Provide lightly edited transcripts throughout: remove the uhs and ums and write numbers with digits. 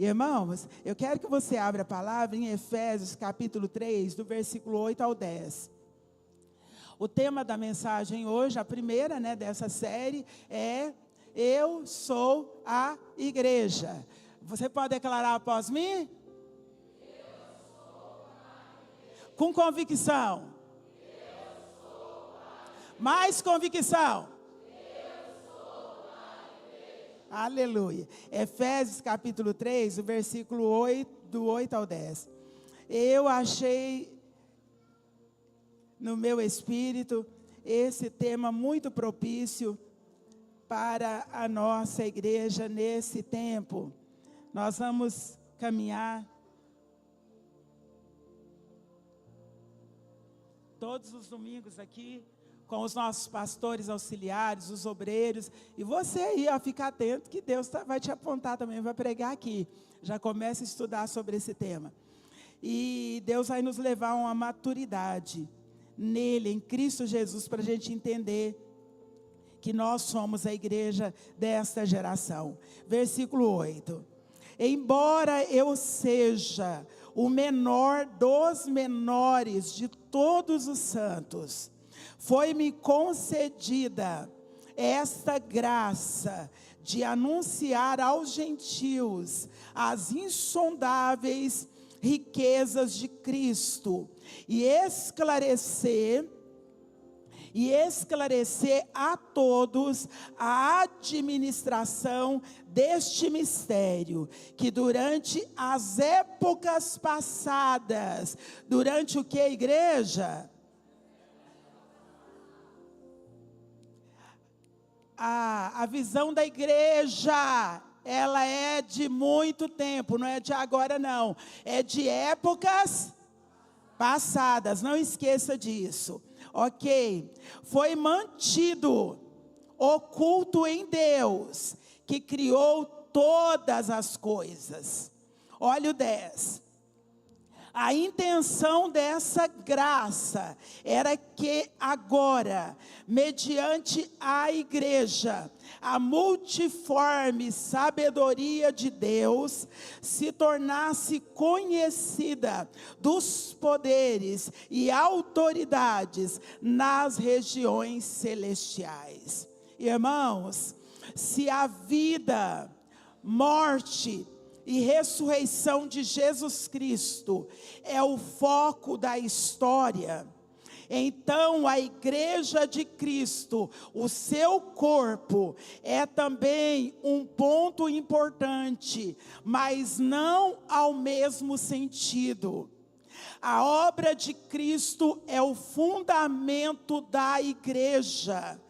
Irmãos, eu quero que você abra a palavra em Efésios capítulo 3, do versículo 8 ao 10. O tema da mensagem hoje, a primeira, dessa série, é Eu sou a igreja. Você pode declarar após mim? Eu sou a igreja. Com convicção. Eu sou a igreja. Mais convicção. Eu sou a igreja. Aleluia. Efésios capítulo 3, o versículo 8, do 8 ao 10. Eu achei no meu espírito esse tema muito propício para a nossa igreja nesse tempo. Nós vamos caminhar todos os domingos aqui com os nossos pastores auxiliares, os obreiros, e você aí, fica atento que Deus vai te apontar também, vai pregar aqui. Já comece a estudar sobre esse tema. E Deus vai nos levar a uma maturidade nele, em Cristo Jesus, para a gente entender que nós somos a igreja desta geração. Versículo 8. Embora eu seja o menor dos menores de todos os santos, foi-me concedida esta graça de anunciar aos gentios as insondáveis riquezas de Cristo e esclarecer a todos a administração deste mistério, que durante as épocas passadas, durante o que, igreja? A visão da igreja, ela é de muito tempo, não é de agora não, é de épocas passadas, não esqueça disso, ok? Foi mantido oculto em Deus, que criou todas as coisas. Olha o 10. A intenção dessa graça era que agora, mediante a igreja, a multiforme sabedoria de Deus se tornasse conhecida dos poderes e autoridades nas regiões celestiais. Irmãos, se a vida, morte e ressurreição de Jesus Cristo é o foco da história, então a igreja de Cristo, o seu corpo, é também um ponto importante, mas não ao mesmo sentido. A obra de Cristo é o fundamento da igreja,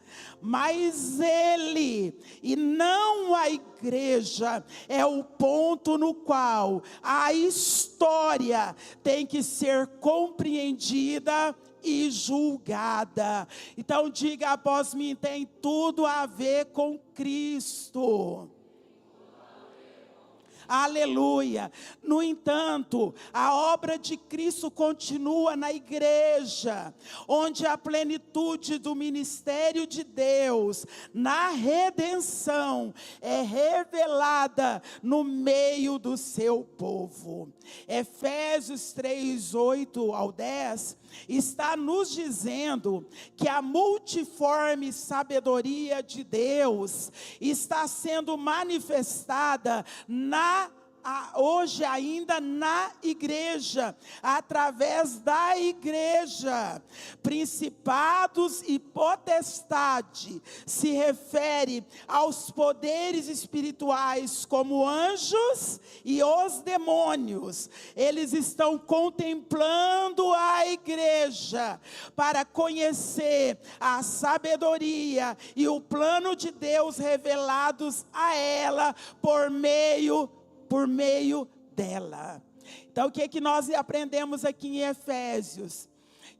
mas ele, e não a igreja, é o ponto no qual a história tem que ser compreendida e julgada. Então diga após mim, tem tudo a ver com Cristo. Aleluia. No entanto, a obra de Cristo continua na igreja, onde a plenitude do ministério de Deus na redenção é revelada no meio do seu povo. Efésios 3, 8 ao 10 está nos dizendo que a multiforme sabedoria de Deus está sendo manifestada hoje ainda na igreja, através da igreja. Principados e potestade se refere aos poderes espirituais como anjos e os demônios. Eles estão contemplando a igreja para conhecer a sabedoria e o plano de Deus revelados a ela por meio dela. Então, o que é que nós aprendemos aqui em Efésios?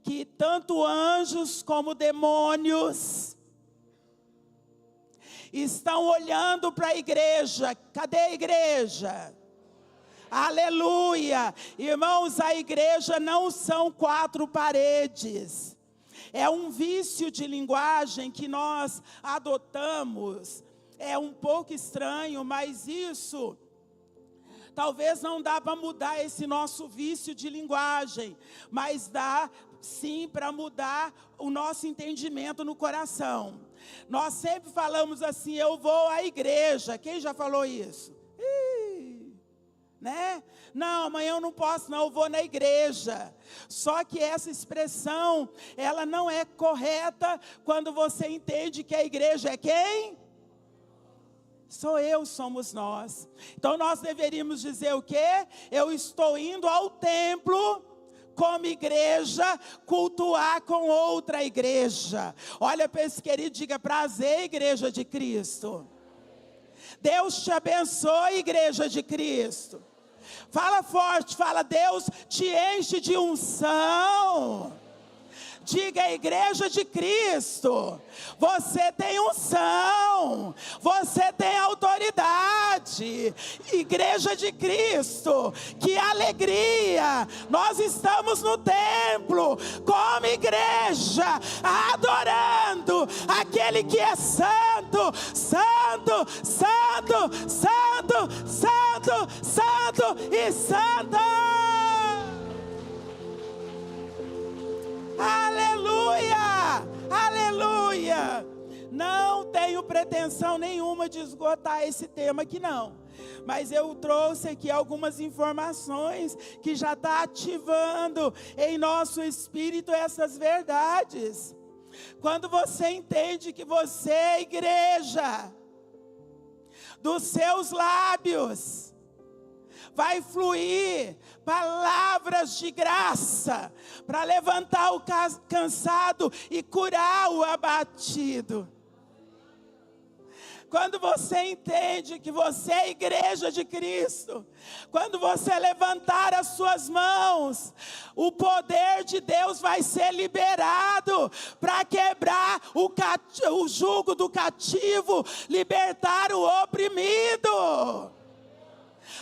Que tanto anjos como demônios estão olhando para a igreja. Cadê a igreja? Aleluia! Irmãos, a igreja não são 4 paredes. É um vício de linguagem que nós adotamos. É um pouco estranho, mas isso Talvez não dá para mudar esse nosso vício de linguagem, mas dá sim para mudar o nosso entendimento no coração. Nós sempre falamos assim, eu vou à igreja. Quem já falou isso? Né? Não, amanhã eu não posso, não, eu vou na igreja. Só que essa expressão, ela não é correta quando você entende que a igreja é quem? Sou eu, somos nós. Então nós deveríamos dizer o quê? Eu estou indo ao templo como igreja, cultuar com outra igreja. Olha para esse querido, diga: prazer, igreja de Cristo. Deus te abençoe, igreja de Cristo. Fala forte, fala: Deus te enche de unção. Diga: igreja de Cristo, você tem unção, você tem autoridade. Igreja de Cristo, que alegria, nós estamos no templo, como igreja, adorando aquele que é santo, santo, santo, santo, santo, santo e santa. Aleluia, aleluia. Não tenho pretensão nenhuma de esgotar esse tema aqui não, mas eu trouxe aqui algumas informações que já está ativando em nosso espírito essas verdades. Quando você entende que você é igreja, dos seus lábios vai fluir palavras de graça para levantar o cansado e curar o abatido. Quando você entende que você é igreja de Cristo, quando você levantar as suas mãos, o poder de Deus vai ser liberado para quebrar o jugo do cativo, libertar o oprimido.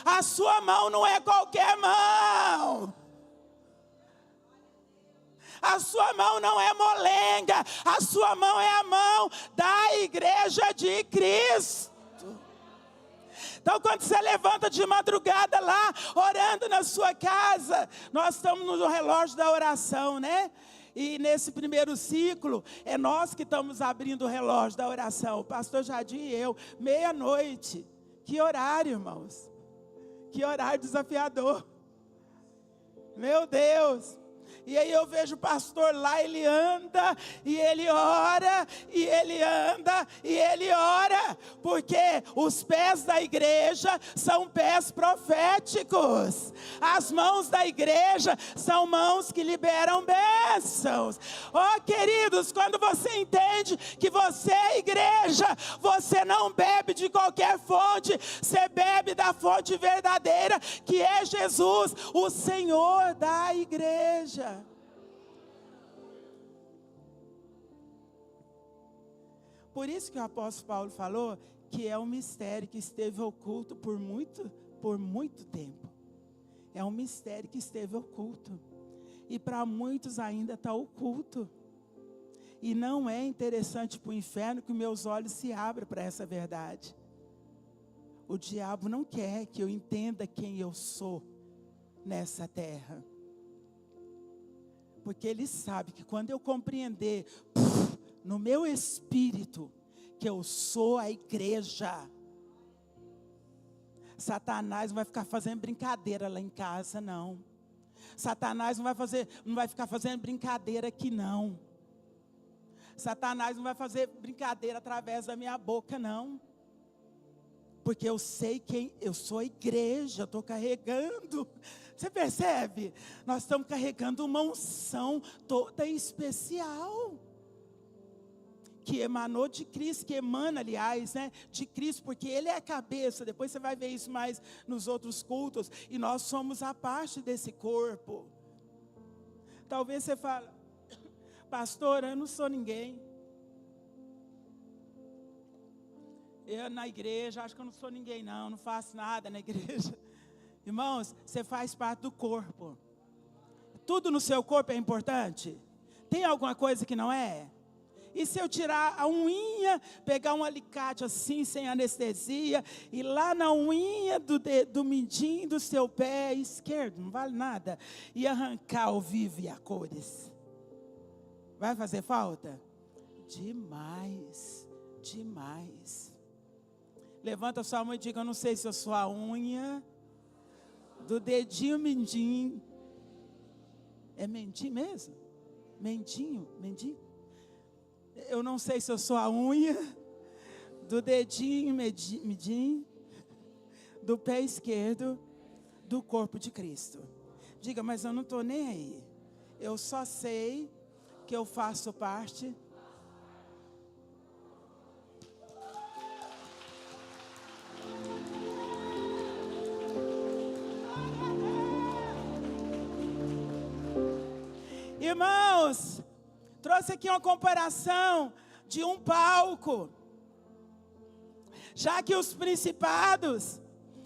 A sua mão não é qualquer mão. A sua mão não é molenga. A sua mão é a mão da igreja de Cristo. Então, quando você levanta de madrugada lá, orando na sua casa, nós estamos no relógio da oração, né? E nesse primeiro ciclo, é nós que estamos abrindo o relógio da oração. O pastor Jardim e eu, meia-noite. Que horário, irmãos? Que horário desafiador. Meu Deus. E aí eu vejo o pastor lá, ele anda, e ele ora, e ele anda, e ele ora. Porque os pés da igreja são pés proféticos. As mãos da igreja são mãos que liberam bênçãos. Oh, queridos, quando você entende que você é igreja, você não bebe de qualquer fonte, você bebe da fonte verdadeira, que é Jesus, o Senhor da igreja. Por isso que o apóstolo Paulo falou que é um mistério que esteve oculto por muito tempo. É um mistério que esteve oculto. E para muitos ainda está oculto. E não é interessante para o inferno que meus olhos se abram para essa verdade. O diabo não quer que eu entenda quem eu sou nessa terra. Porque ele sabe que quando eu compreender no meu espírito que eu sou a igreja, Satanás não vai ficar fazendo brincadeira lá em casa, não. Satanás não vai ficar fazendo brincadeira aqui, não. Satanás não vai fazer brincadeira através da minha boca, não. Porque eu sei quem eu sou, a igreja, eu estou carregando. Você percebe? Nós estamos carregando uma unção toda especial. Que emanou de Cristo, que emana, aliás, né, de Cristo, porque Ele é a cabeça. Depois você vai ver isso mais nos outros cultos. E nós somos a parte desse corpo. Talvez você fale: pastor, eu não sou ninguém. Eu na igreja, acho que eu não sou ninguém não faço nada na igreja. Irmãos, você faz parte do corpo. Tudo no seu corpo é importante? Tem alguma coisa que não é? E se eu tirar a unha, pegar um alicate assim, sem anestesia, e lá na unha do mindinho do seu pé esquerdo, não vale nada, e arrancar o vivo e a cores? Vai fazer falta? Demais, demais. Levanta sua mão e diga: eu não sei se a sua unha do dedinho mindinho, é mendinho mesmo? Mendinho? Eu não sei se eu sou a unha do dedinho medinho do pé esquerdo do corpo de Cristo. Diga: mas eu não estou nem aí. Eu só sei que eu faço parte. Irmãos, trouxe aqui uma comparação de um palco. Já que os principados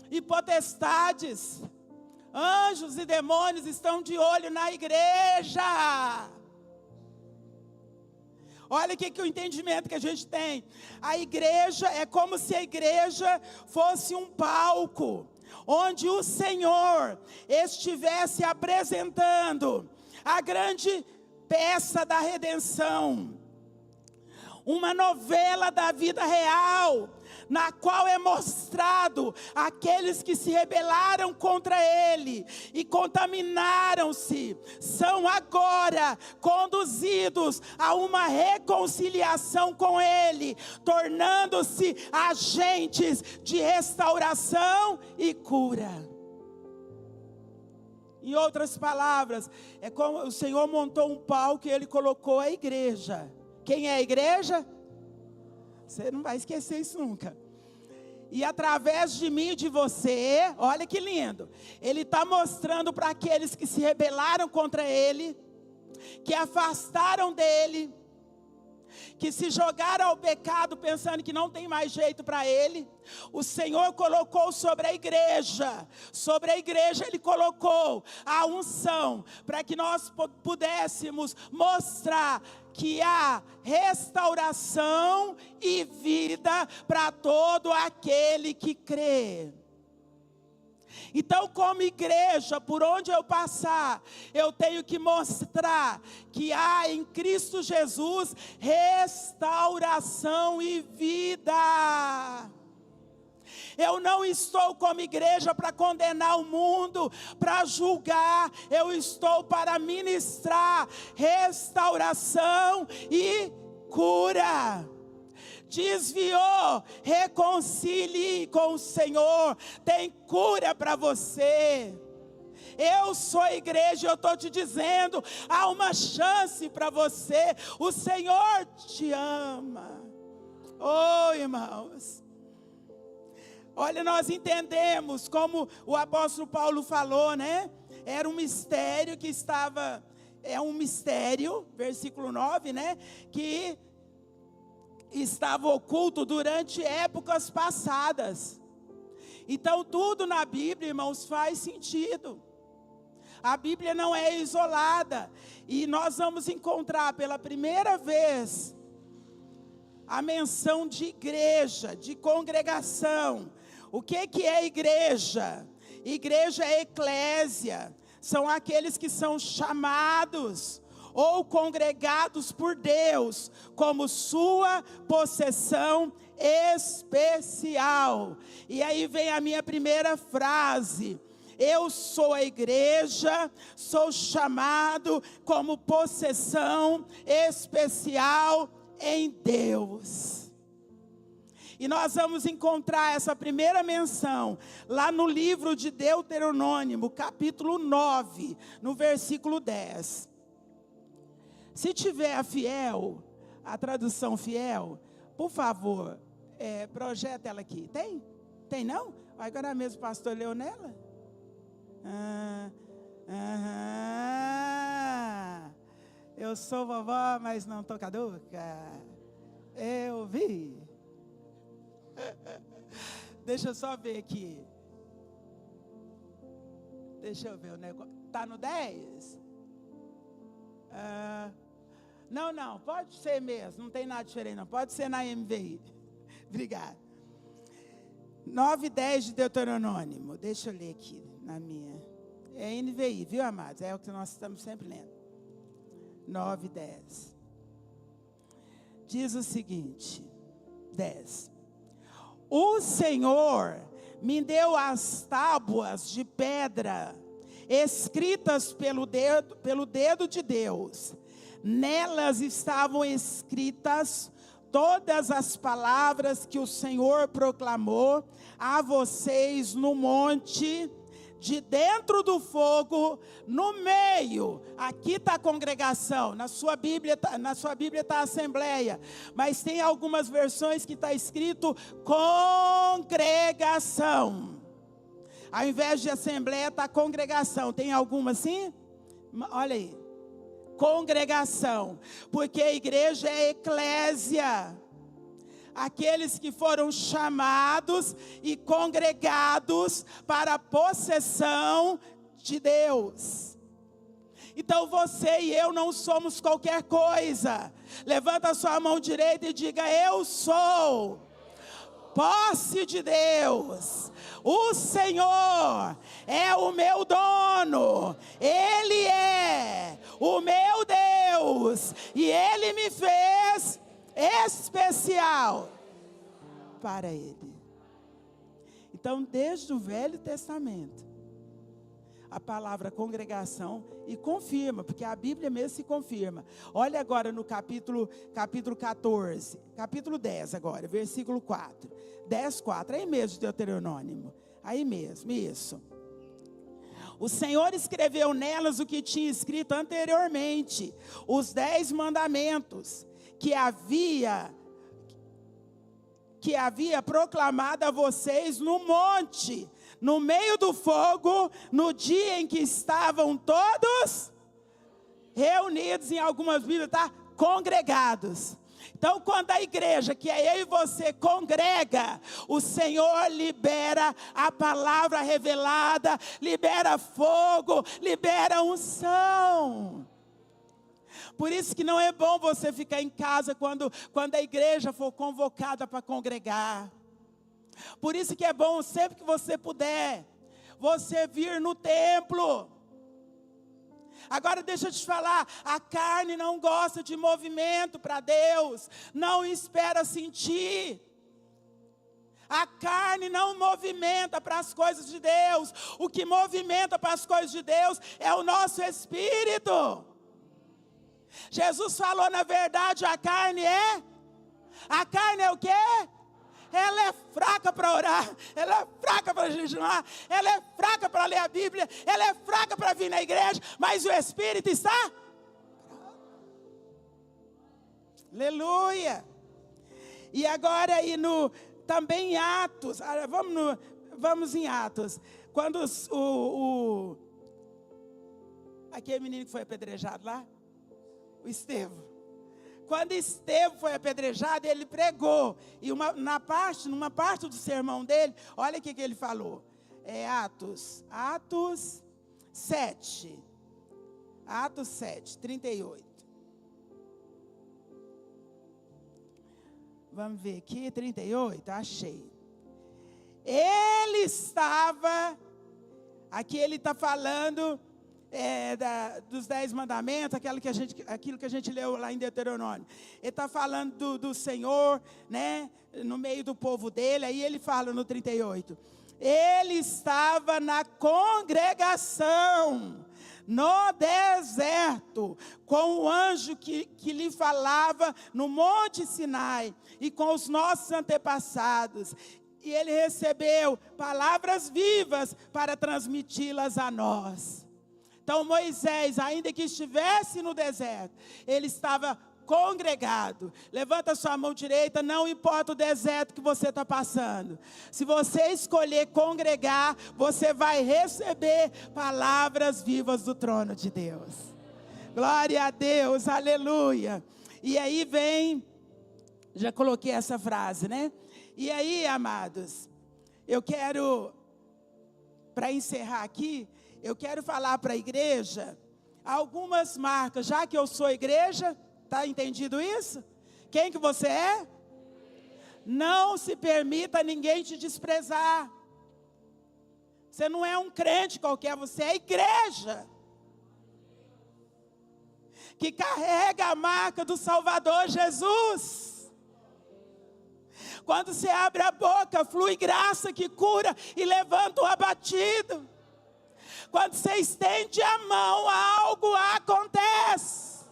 e potestades, anjos e demônios estão de olho na igreja. Olha que o entendimento que a gente tem. A igreja é como se a igreja fosse um palco, onde o Senhor estivesse apresentando a grande peça da redenção. Uma novela da vida real, na qual é mostrado aqueles que se rebelaram contra Ele e contaminaram-se, são agora conduzidos a uma reconciliação com Ele, tornando-se agentes de restauração e cura. Em outras palavras, é como o Senhor montou um palco e Ele colocou a igreja. Quem é a igreja? Você não vai esquecer isso nunca. E através de mim e de você, olha que lindo, Ele está mostrando para aqueles que se rebelaram contra Ele, que afastaram dEle, que se jogaram ao pecado pensando que não tem mais jeito para Ele. O Senhor colocou sobre a igreja Ele colocou a unção, para que nós pudéssemos mostrar que há restauração e vida para todo aquele que crê. Então, como igreja, por onde eu passar, eu tenho que mostrar que há em Cristo Jesus restauração e vida. Eu não estou como igreja para condenar o mundo, para julgar. Eu estou para ministrar restauração e cura. Desviou, reconcilie com o Senhor. Tem cura para você. Eu sou a igreja, eu estou te dizendo, há uma chance para você. O Senhor te ama. Oh, irmãos. Olha, nós entendemos como o apóstolo Paulo falou, né? Era um mistério que estava, é um mistério, versículo 9, né? Que estava oculto durante épocas passadas. Então tudo na Bíblia, irmãos, faz sentido. A Bíblia não é isolada. E nós vamos encontrar pela primeira vez a menção de igreja, de congregação. O que é igreja? Igreja é eclésia. São aqueles que são chamados ou congregados por Deus como sua possessão especial. E aí vem a minha primeira frase. Eu sou a igreja, sou chamado como possessão especial em Deus. E nós vamos encontrar essa primeira menção lá no livro de Deuteronômio, capítulo 9, no versículo 10. Se tiver a fiel, a tradução fiel, por favor, projeta ela aqui. Tem? Tem não? Agora mesmo o pastor leu nela? Eu sou vovó, mas não tô caduca. Eu vi. Deixa eu só ver aqui. Deixa eu ver o negócio. Tá no 10? Não, pode ser mesmo, não tem nada diferente não, pode ser na MVI. Obrigada. 9 e 10 de Deuteronômio, deixa eu ler aqui na minha. É NVI, viu, amados? É o que nós estamos sempre lendo. 9 e 10. Diz o seguinte, 10. O Senhor me deu as tábuas de pedra, escritas pelo dedo de Deus. Nelas estavam escritas todas as palavras que o Senhor proclamou a vocês no monte, de dentro do fogo, no meio. Aqui está a congregação, na sua Bíblia está a assembleia, mas tem algumas versões que está escrito congregação. Ao invés de assembleia está congregação. Tem alguma assim? Olha aí. Congregação, porque a igreja é eclésia, aqueles que foram chamados e congregados para a possessão de Deus. Então você e eu não somos qualquer coisa. Levanta a sua mão direita e diga: eu sou posse de Deus. O Senhor é o meu dono, Ele é o meu Deus, e Ele me fez especial para Ele. Então, desde o Velho Testamento, a palavra congregação, e confirma, porque a Bíblia mesmo se confirma. Olha agora no capítulo 14, capítulo 10 agora, versículo 4. 10, 4, aí mesmo de Deuteronômio, aí mesmo, isso. O Senhor escreveu nelas o que tinha escrito anteriormente, os 10 mandamentos, que havia proclamado a vocês no monte, no meio do fogo, no dia em que estavam todos reunidos, em algumas Bíblias está congregados. Então, quando a igreja, que é eu e você, congrega, o Senhor libera a palavra revelada, libera fogo, libera unção. Por isso que não é bom você ficar em casa quando a igreja for convocada para congregar. Por isso que é bom, sempre que você puder, você vir no templo. Agora deixa eu te falar, a carne não gosta de movimento para Deus, não espera sentir. A carne não movimenta para as coisas de Deus, o que movimenta para as coisas de Deus é o nosso espírito. Jesus falou, na verdade, a carne é o quê? Ela é fraca para orar, ela é fraca para jejuar, ela é fraca para ler a Bíblia, ela é fraca para vir na igreja, mas o Espírito está. Aleluia. E agora aí também em Atos, vamos em Atos, quando aquele menino que foi apedrejado lá, o Estevão. Quando Estevão foi apedrejado, ele pregou. E numa parte do sermão dele, olha o que ele falou. É Atos 7. Atos 7, 38. Vamos ver aqui, 38, achei. Ele estava, aqui ele está falando dos 10 mandamentos, aquilo que a gente leu lá em Deuteronômio. Ele está falando do Senhor, né, no meio do povo dele. Aí ele fala no 38. Ele estava na congregação, no deserto, com o anjo que lhe falava no Monte Sinai, e com os nossos antepassados. E ele recebeu palavras vivas para transmiti-las a nós. Então Moisés, ainda que estivesse no deserto, ele estava congregado. Levanta sua mão direita, não importa o deserto que você está passando. Se você escolher congregar, você vai receber palavras vivas do trono de Deus. Glória a Deus, aleluia. E aí vem, já coloquei essa frase, né? E aí, amados, eu quero, para encerrar aqui, eu quero falar para a igreja algumas marcas, já que eu sou igreja Está entendido isso? Quem que você é? Não se permita ninguém te desprezar. Você não é um crente qualquer, você é a igreja que carrega a marca do Salvador Jesus. Quando você abre a boca, flui graça que cura e levanta o abatido. Quando você estende a mão, algo acontece.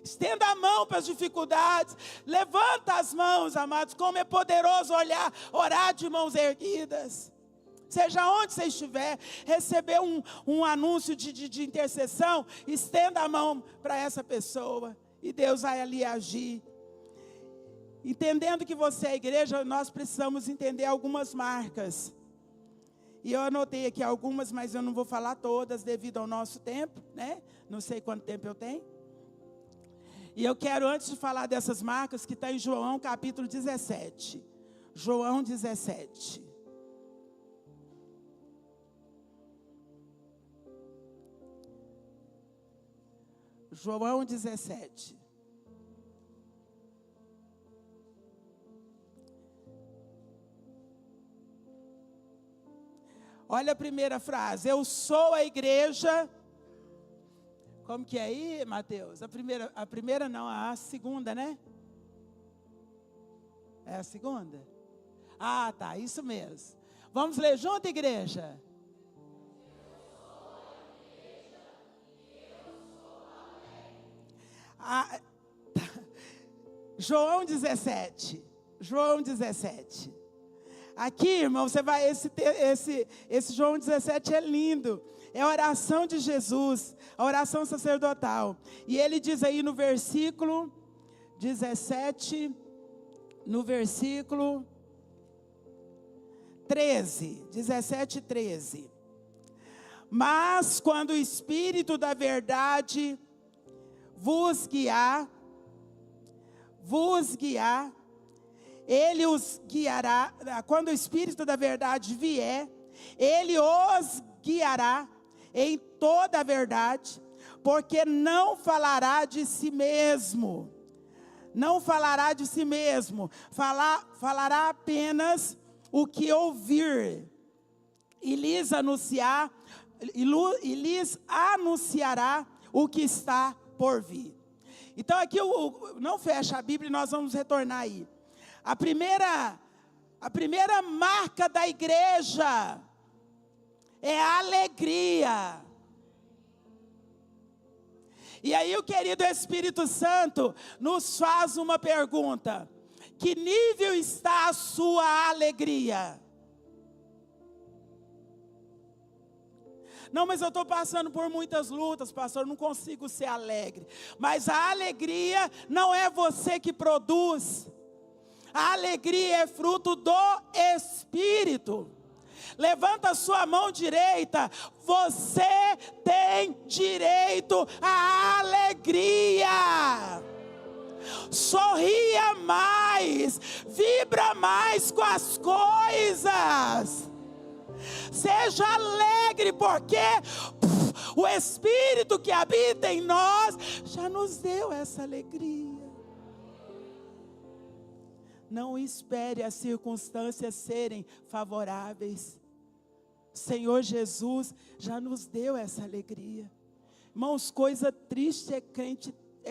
Estenda a mão para as dificuldades. Levanta as mãos, amados. Como é poderoso orar de mãos erguidas. Seja onde você estiver, receber um anúncio de intercessão, estenda a mão para essa pessoa. E Deus vai ali agir. Entendendo que você é igreja, nós precisamos entender algumas marcas. E eu anotei aqui algumas, mas eu não vou falar todas devido ao nosso tempo, né? Não sei quanto tempo eu tenho. E eu quero, antes de falar dessas marcas, que está em João capítulo 17. João 17. João 17. Olha a primeira frase. Eu sou a igreja. Como que é aí, Mateus? A primeira não, a segunda, né? É a segunda? Ah, tá, isso mesmo. Vamos ler junto, igreja? João 17. João 17. Aqui, irmão, você vai, esse João 17 é lindo. É a oração de Jesus, a oração sacerdotal. E ele diz aí no versículo 17, no versículo 13, 17 e 13. Mas quando o Espírito da verdade vos guiar, ele os guiará. Quando o Espírito da verdade vier, ele os guiará em toda a verdade, porque não falará de si mesmo. Não falará de si mesmo, falará apenas o que ouvir, e lhes anunciará o que está por vir. Então aqui, não fecha a Bíblia, nós vamos retornar aí. A primeira marca da igreja é a alegria. E aí o querido Espírito Santo nos faz uma pergunta: que nível está a sua alegria? Não, mas eu estou passando por muitas lutas, pastor, não consigo ser alegre. Mas a alegria não é você que produz. A alegria é fruto do Espírito. Levanta a sua mão direita. Você tem direito à alegria. Sorria mais, vibra mais com as coisas. Seja alegre, porque o Espírito que habita em nós já nos deu essa alegria. Não espere as circunstâncias serem favoráveis. Senhor Jesus já nos deu essa alegria. Irmãos, coisa triste é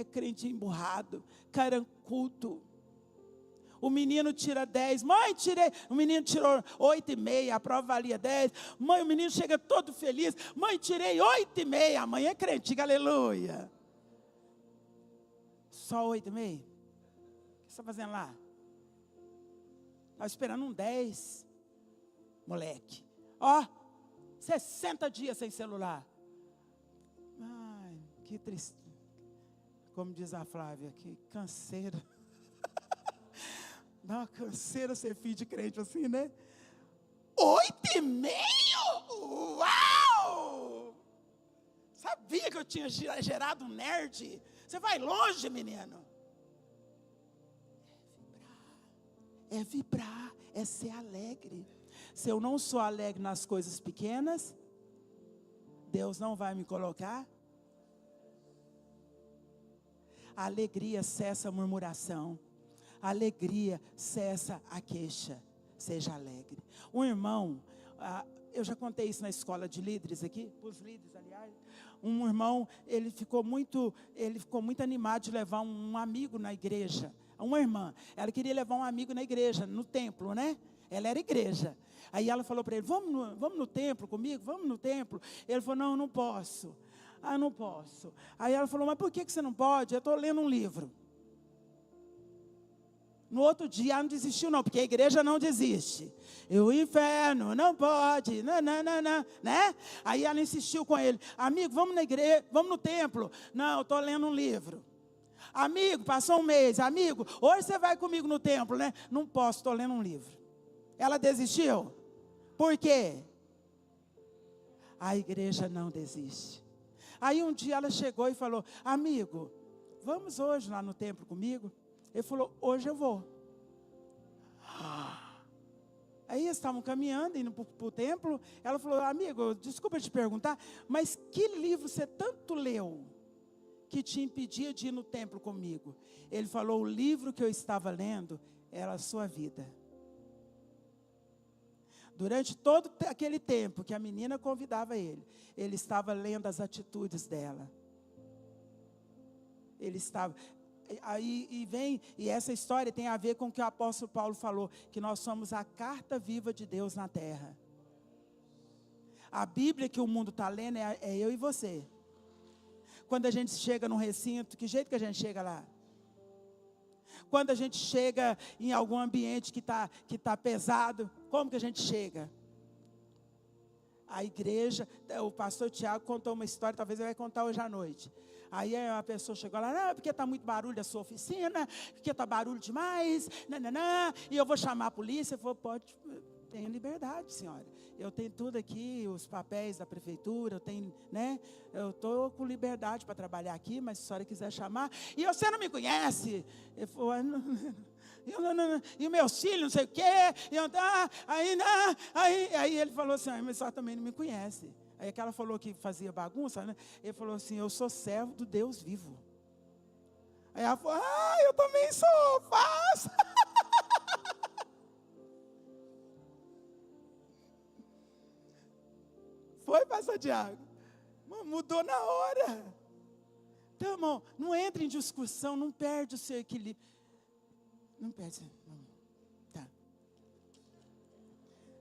crente emburrado, carancudo. O menino tira 10, mãe, tirei. O menino tirou 8,5, a prova valia 10. Mãe, o menino chega todo feliz. Mãe, tirei 8,5. A mãe é crente, diga aleluia. Só 8,5? O que você está fazendo lá? Estava esperando um 10, moleque. Ó, 60 dias sem celular. Ai, que triste. Como diz a Flávia, que canseira. Dá uma canseira ser filho de crente assim, né? 8,5? Uau! Sabia que eu tinha gerado um nerd? Você vai longe, menino. É vibrar, é ser alegre. Se eu não sou alegre nas coisas pequenas, Deus não vai me colocar. A alegria cessa a murmuração. A alegria cessa a queixa. Seja alegre. Um irmão, eu já contei isso na escola de líderes aqui, para os líderes, aliás. Um irmão, ele ficou muito animado de levar um amigo na igreja. Uma irmã, ela queria levar um amigo na igreja, no templo, né? Ela era igreja. Aí ela falou para ele, vamos no templo comigo? Vamos no templo? Ele falou, não posso. Não posso. Aí ela falou, mas por que você não pode? Eu estou lendo um livro. No outro dia, ela não desistiu não, porque a igreja não desiste. E o inferno não pode, né? Aí ela insistiu com ele, amigo, vamos na igreja, vamos no templo. Não, eu estou lendo um livro. Amigo, passou um mês, amigo, hoje você vai comigo no templo, né? Não posso, estou lendo um livro. Ela desistiu? Por quê? A igreja não desiste. Aí um dia ela chegou e falou, amigo, vamos hoje lá no templo comigo? Ele falou, hoje eu vou. Aí eles estavam caminhando, indo para o templo. Ela falou, amigo, desculpa te perguntar, mas que livro você tanto leu que te impedia de ir no templo comigo? Ele falou, o livro que eu estava lendo era a sua vida. Durante todo aquele tempo que a menina convidava ele estava lendo as atitudes dela. Ele estava... E essa história tem a ver com o que o apóstolo Paulo falou, que nós somos a carta viva de Deus na terra. A Bíblia que o mundo está lendo é eu e você. Quando a gente chega num recinto, que jeito que a gente chega lá? Quando a gente chega em algum ambiente que tá pesado, como que a gente chega? A igreja, o pastor Tiago contou uma história, talvez ele vai contar hoje à noite. Aí a pessoa chegou lá, não, porque está muito barulho a sua oficina, porque está barulho demais, e eu vou chamar a polícia. Eu falei, pode, tenha liberdade, senhora. Eu tenho tudo aqui, os papéis da prefeitura, eu tenho, né? Eu estou com liberdade para trabalhar aqui, mas se a senhora quiser chamar, e você não me conhece. Ele falou, e o meu filho, não sei o quê, aí ele falou assim, mas a senhora também não me conhece. Aí que ela falou que fazia bagunça, né? Ele falou assim, eu sou servo do Deus vivo. Aí ela falou, eu também sou, faço. Foi, pastor Tiago? Mudou na hora. Então, irmão, não entre em discussão, não perde o seu equilíbrio. Não perde. Tá.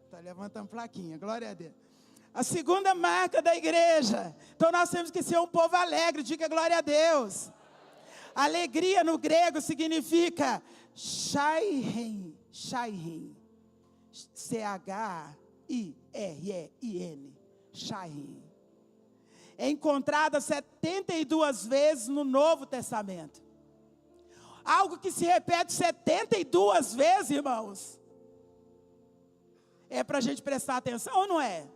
Tá levantando plaquinha, glória a Deus. A segunda marca da igreja. Então nós temos que ser um povo alegre, diga glória a Deus. Alegria no grego significa Shairen. C-H-I-R-E-I-N. Shairen. É encontrada 72 vezes no Novo Testamento. Algo que se repete 72 vezes, irmãos. É para a gente prestar atenção ou não é?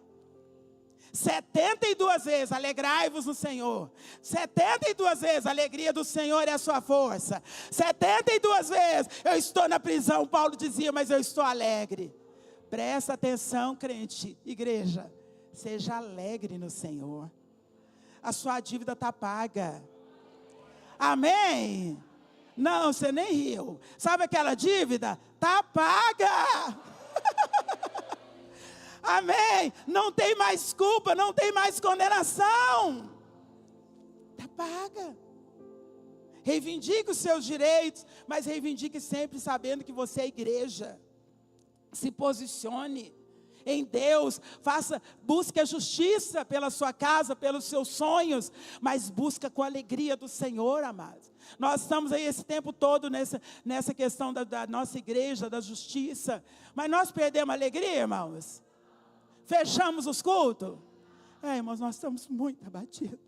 72 vezes, alegrai-vos no Senhor. 72 vezes, a alegria do Senhor é a sua força. 72 vezes, eu estou na prisão, Paulo dizia, mas eu estou alegre. Presta atenção, crente, igreja. Seja alegre no Senhor. A sua dívida está paga. Amém? Não, você nem riu. Sabe aquela dívida? Está paga. Amém? Não tem mais culpa, não tem mais condenação. Está paga. Reivindique os seus direitos, mas reivindique sempre sabendo que você é igreja. Se posicione em Deus, busque a justiça pela sua casa, pelos seus sonhos, mas busca com a alegria do Senhor, amados. Nós estamos aí esse tempo todo nessa questão da nossa igreja, da justiça, mas nós perdemos a alegria, irmãos. Fechamos os cultos? Irmãos, nós estamos muito abatidos.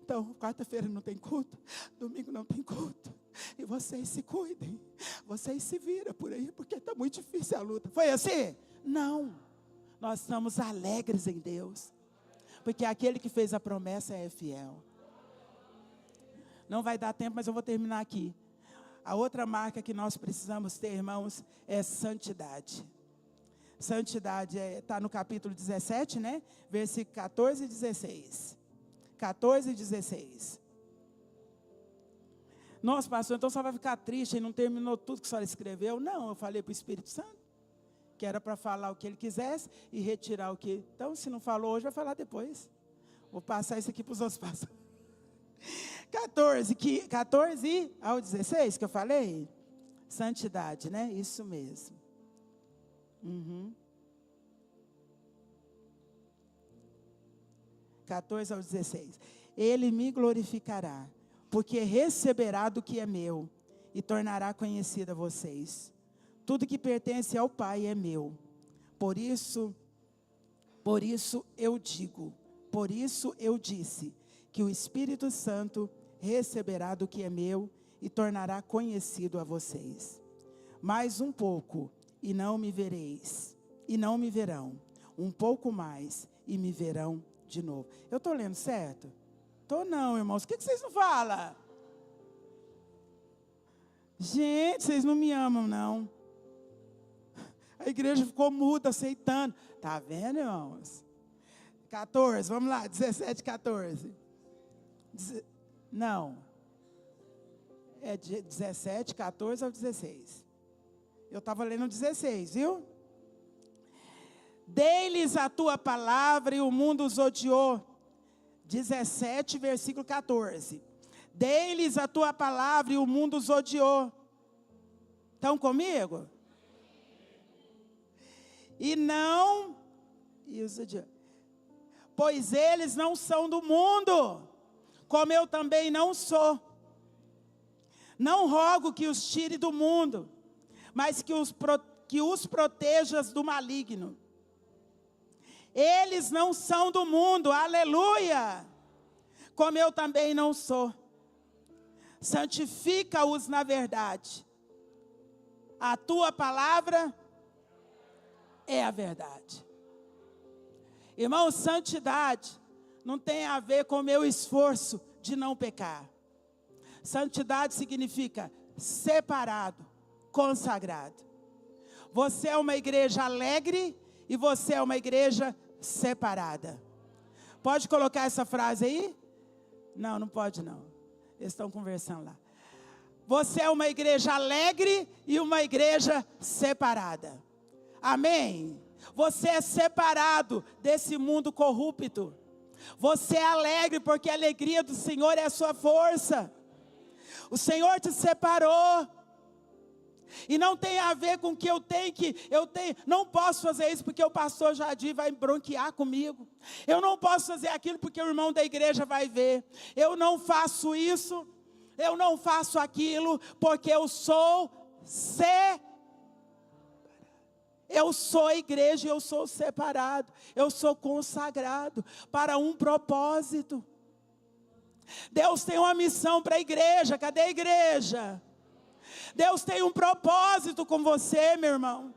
Então, quarta-feira não tem culto, domingo não tem culto. E vocês se cuidem, vocês se viram por aí, porque está muito difícil a luta. Foi assim? Não. Nós estamos alegres em Deus, porque aquele que fez a promessa é fiel. Não vai dar tempo, mas eu vou terminar aqui. A outra marca que nós precisamos ter, irmãos, é santidade. Santidade está no capítulo 17, né? Versículo 14 e 16. 14 e 16. Nossa, pastor, então só vai ficar triste e não terminou tudo que a senhora escreveu? Não, eu falei para o Espírito Santo, que era para falar o que ele quisesse e retirar o que... Então, se não falou hoje, vai falar depois. Vou passar isso aqui para os outros pastores. 14 ao 16 que eu falei? Santidade, né? Isso mesmo. 14 ao 16. Ele me glorificará, porque receberá do que é meu, e tornará conhecida a vocês. Tudo que pertence ao Pai é meu. Por isso eu disse, que o Espírito Santo receberá do que é meu, e tornará conhecido a vocês. Mais um pouco, e não me vereis, e não me verão. Um pouco mais, e me verão de novo. Eu estou lendo certo? Estou não, irmãos. O que vocês não falam? Gente, vocês não me amam, não. A igreja ficou muda, aceitando. Está vendo, irmãos? 14, vamos lá, 17, 14. Não. É 17, 14 ao 16. Eu estava lendo 16, viu? Dei-lhes a tua palavra e o mundo os odiou. 17, versículo 14. Dei-lhes a tua palavra e o mundo os odiou. Estão comigo? E os odiou. Pois eles não são do mundo, como eu também não sou. Não rogo que os tire do mundo, mas que os protejas do maligno. Eles não são do mundo, aleluia, como eu também não sou. Santifica-os na verdade. A tua palavra é a verdade. Irmão, santidade não tem a ver com o meu esforço de não pecar. Santidade significa separado, consagrado. Você é uma igreja alegre e você é uma igreja separada. Pode colocar essa frase aí? Não, não pode não. Eles estão conversando lá. Você é uma igreja alegre e uma igreja separada. Amém? Você é separado desse mundo corrupto. Você é alegre porque a alegria do Senhor é a sua força. O Senhor te separou. E não tem a ver com que não posso fazer isso porque o pastor Jadir vai bronquear comigo. Eu não posso fazer aquilo porque o irmão da igreja vai ver. Eu não faço isso, eu não faço aquilo porque eu sou Eu sou a igreja, eu sou separado, eu sou consagrado para um propósito. Deus tem uma missão para a igreja, cadê a igreja? Deus tem um propósito com você, meu irmão.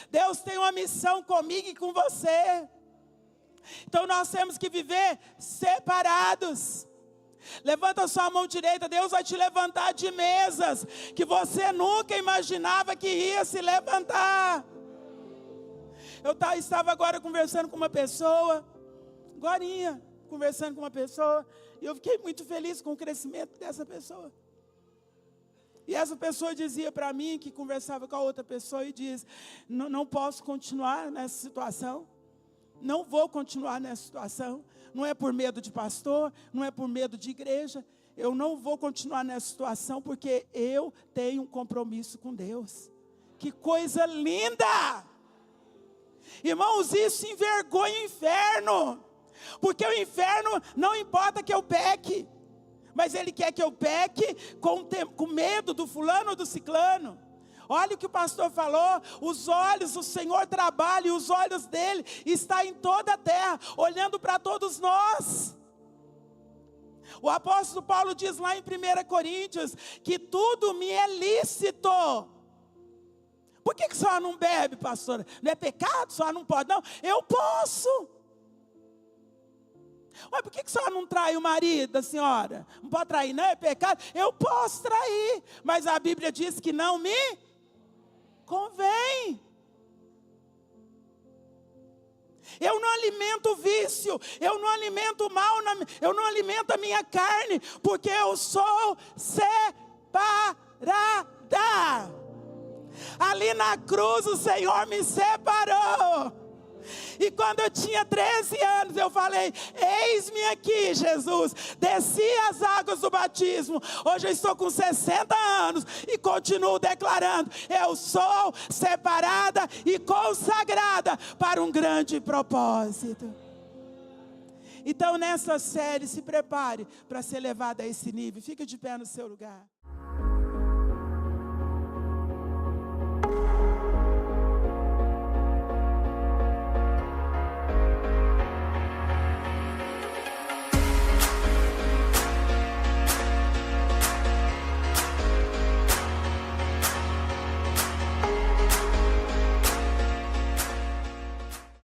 Deus tem uma missão comigo e com você. Então nós temos que viver separados. Levanta a sua mão direita, Deus vai te levantar de mesas que você nunca imaginava que ia se levantar. Eu estava agora conversando com uma pessoa, e eu fiquei muito feliz com o crescimento dessa pessoa. E essa pessoa dizia para mim, que conversava com a outra pessoa, e diz: não posso continuar nessa situação, não vou continuar nessa situação, não é por medo de pastor, não é por medo de igreja, eu não vou continuar nessa situação, porque eu tenho um compromisso com Deus. Que coisa linda! Irmãos, isso envergonha o inferno, porque o inferno não importa que eu peque, mas ele quer que eu peque com medo do fulano ou do ciclano. Olha o que o pastor falou, os olhos, o Senhor trabalha, e os olhos dele estão em toda a terra, olhando para todos nós. O apóstolo Paulo diz lá em 1 Coríntios, que tudo me é lícito. Por que a senhora não bebe, pastora? Não é pecado? A senhora não pode? Não, eu posso. Mas por que a senhora não trai o marido da senhora? Não pode trair, não é pecado? Eu posso trair, mas a Bíblia diz que não me convém. Eu não alimento o vício, eu não alimento o mal, eu não alimento a minha carne, porque eu sou separada. Ali na cruz o Senhor me separou. E quando eu tinha 13 anos, eu falei: eis-me aqui, Jesus. Desci as águas do batismo. Hoje eu estou com 60 anos e continuo declarando: eu sou separada e consagrada para um grande propósito. Então, nessa série, se prepare para ser levado a esse nível. Fique de pé no seu lugar.